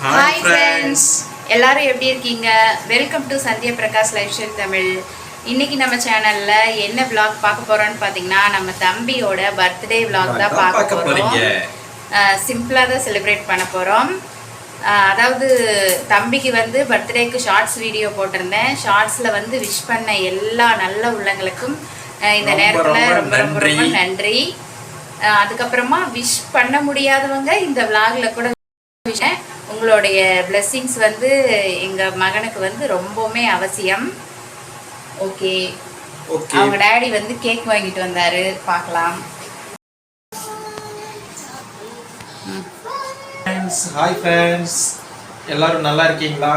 Hi friends, எல்லாரும் எப்படி இருக்கீங்க? Welcome to Sandhya Prakash life style Tamil. இன்னைக்கு நம்ம சேனல்ல என்ன vlog பார்க்க போறோம்னு பார்த்தீங்கன்னா, நம்ம தம்பியோட பர்த்டே vlog தான் பார்க்க போறோம். சிம்பிளாக தான் செலிப்ரேட் பண்ண போகிறோம். அதாவது தம்பிக்கு வந்து பர்த்டேக்கு ஷார்ட்ஸ் வீடியோ போட்டிருந்தேன். ஷார்ட்ஸில் வந்து விஷ் பண்ண எல்லா நல்ல உள்ளங்களுக்கும் இந்த நேரத்தில் ரொம்ப ரொம்ப ரொம்ப நன்றி. அதுக்கப்புறமா விஷ் பண்ண முடியாதவங்க இந்த விளாகில் கூட உங்களுடைய பிளெஸ்ஸிங்ஸ் வந்து எங்கள் மகனுக்கு வந்து ரொம்பவுமே அவசியம். ஓகே, அவங்க டேடி வந்து கேக் வாங்கிட்டு வந்தாரு, பார்க்கலாம். ஹாய் ஃப்ரெண்ட்ஸ், எல்லாரும் நல்லா இருக்கீங்களா?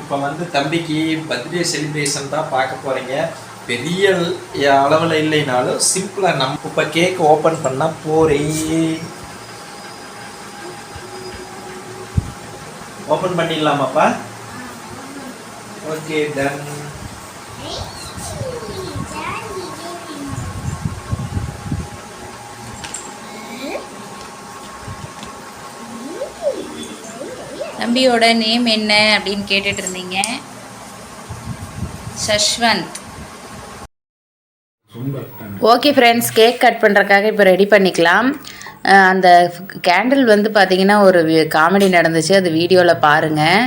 இப்போ வந்து தம்பிக்கு பர்த்டே செலிப்ரேஷன் தான் பார்க்க போகிறீங்க. பெரிய அளவில் இல்லைனாலும் சிம்பிளாக நம்ம இப்போ கேக் ஓப்பன் பண்ண போகிறேன். ஓப்பன் பண்ணிடலாமாப்பா? Okay, done. தம்பியோட நேம் என்ன அப்படின்னு கேட்டுட்டு இருந்தீங்க. Sashwanth. Okay friends, cake cut பண்ணுறதுக்காக இப்போ ரெடி பண்ணிக்கலாம். அந்த கேண்டில் வந்து பார்த்திங்கன்னா ஒரு காமெடி நடந்துச்சு, அது வீடியோவில் பாருங்கள்.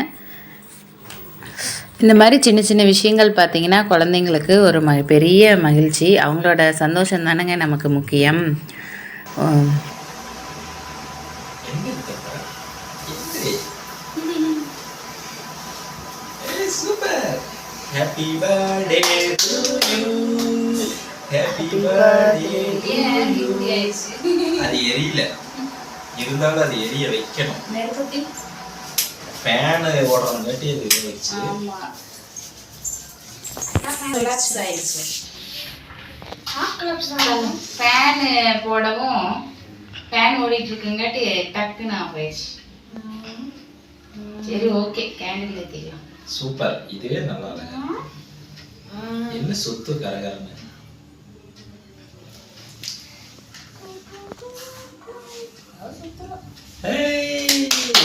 இந்த மாதிரி சின்ன சின்ன விஷயங்கள் பார்த்திங்கன்னா குழந்தைங்களுக்கு ஒரு பெரிய மகிழ்ச்சி. அவங்களோட சந்தோஷம் தானேங்க நமக்கு முக்கியம். Happy birthday to you. Happy birthday to you. அது எரியல, இருந்தாலும் அது எரிய வைக்கணும். ஃபேன் ஓடுறவங்காட்டி அது எரிச்சு. ஃபேன் போடவும் ஃபேன் ஓடிட்டு இருக்குங்காட்டி டக்குன்னு ஆஃப் ஆயிடுச்சு. சரி, ஓகே, கேண்டில் ஏற்றிக்கலாம். சூப்பர், இதுவே நல்லா இருக்கு. என்ன சொத்து கரகரன்னு.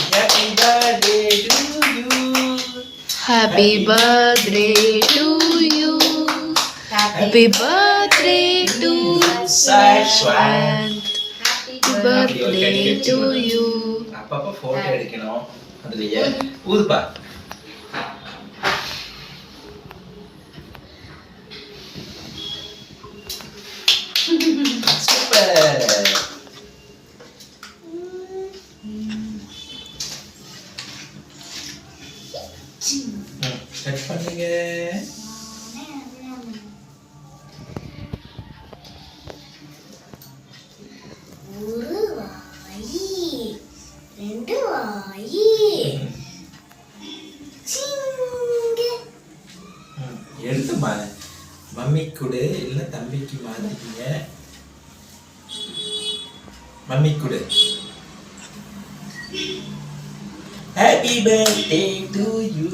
Happy birthday to you. Happy birthday to you. Happy birthday to Sashwant. Happy birthday to you. அப்பப்ப போட்டோ எடுக்கணும். அதுலயே ஊதுப்பா. சூப்பர். கட் பண்ணுங்க. ஒரு வாயி, ரெண்டு வாயி, எழுதுமா. மம்மி கொடு, இல்ல தம்பிக்கு மாத்திக்கீங்க. மம்மி கொடு. Happy birthday to you.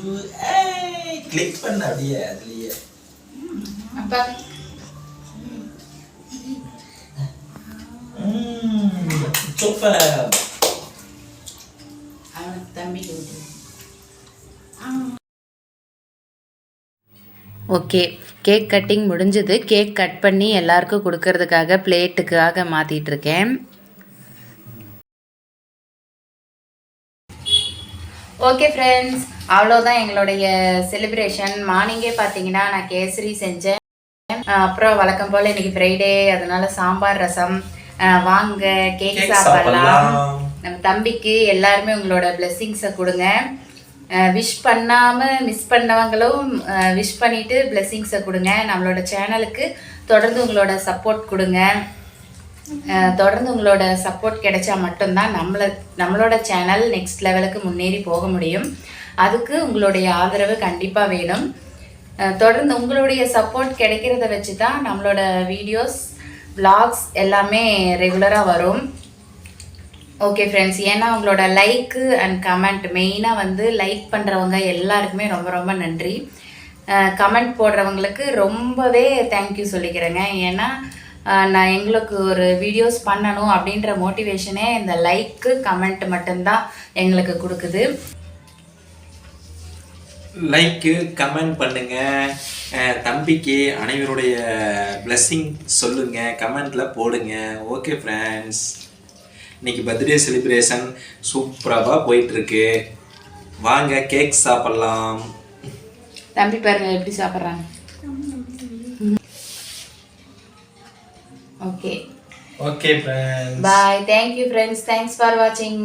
Click பண்ண அப்படியே அதுலயே. அப்பா சூப்பர். தம்பிக்கு ஓகே, கேக் கட்டிங் முடிஞ்சது. கேக் கட் பண்ணி எல்லாருக்கும் கொடுக்கறதுக்காக பிளேட்டுக்காக மாற்றிட்டு இருக்கேன். ஓகே ஃப்ரெண்ட்ஸ், அவ்வளோதான் எங்களுடைய செலிப்ரேஷன். மார்னிங்கே பார்த்தீங்கன்னா நான் கேசரி செஞ்சேன். அப்புறம் வழக்கம் போல் இன்னைக்கு ஃப்ரைடே, அதனால சாம்பார் ரசம். வாங்க கேக் சாப்பிடலாம். நம்ம தம்பிக்கு எல்லாருமே உங்களோட பிளெஸ்ஸிங்ஸை கொடுங்க. விஷ் பண்ணாமல் மிஸ் பண்ணவங்களும் விஷ் பண்ணிவிட்டு பிளெஸ்ஸிங்ஸை கொடுங்க. நம்மளோட சேனலுக்கு தொடர்ந்து உங்களோட சப்போர்ட் கொடுங்க. தொடர்ந்து உங்களோட சப்போர்ட் கிடைச்சா மட்டும்தான் நம்மளோட சேனல் நெக்ஸ்ட் லெவலுக்கு முன்னேறி போக முடியும். அதுக்கு உங்களுடைய ஆதரவு கண்டிப்பாக வேணும். தொடர்ந்து உங்களுடைய சப்போர்ட் கிடைக்கிறத வச்சு தான் நம்மளோட வீடியோஸ், விளாக்ஸ் எல்லாமே ரெகுலராக வரும். ஓகே ஃப்ரெண்ட்ஸ், ஏன்னா உங்களோட லைக்கு அண்ட் கமெண்ட், மெயினாக வந்து லைக் பண்ணுறவங்க எல்லாருக்குமே ரொம்ப ரொம்ப நன்றி. கமெண்ட் போடுறவங்களுக்கு ரொம்பவே தேங்க்யூ சொல்லிக்கிறேங்க. ஏன்னா நான் எங்களுக்கு ஒரு வீடியோஸ் பண்ணணும் அப்படின்ற மோட்டிவேஷனே இந்த லைக்கு கமெண்ட் மட்டும்தான் எங்களுக்கு கொடுக்குது. லைக்கு கமெண்ட் பண்ணுங்க. தம்பிக்கு அனைவருடைய blessing சொல்லுங்க, கமெண்ட்ல போடுங்க. ஓகே ஃப்ரெண்ட்ஸ், இன்னைக்கு பர்த்டே செலிப்ரேஷன் சூப்பராக போயிட்டு இருக்கு. வாங்க கேக் சாப்பிடலாம். தம்பி பாருங்க எப்படி சாப்பிட்றாங்க. Okay okay friends, bye. Thank you friends, thanks for வாட்சிங்.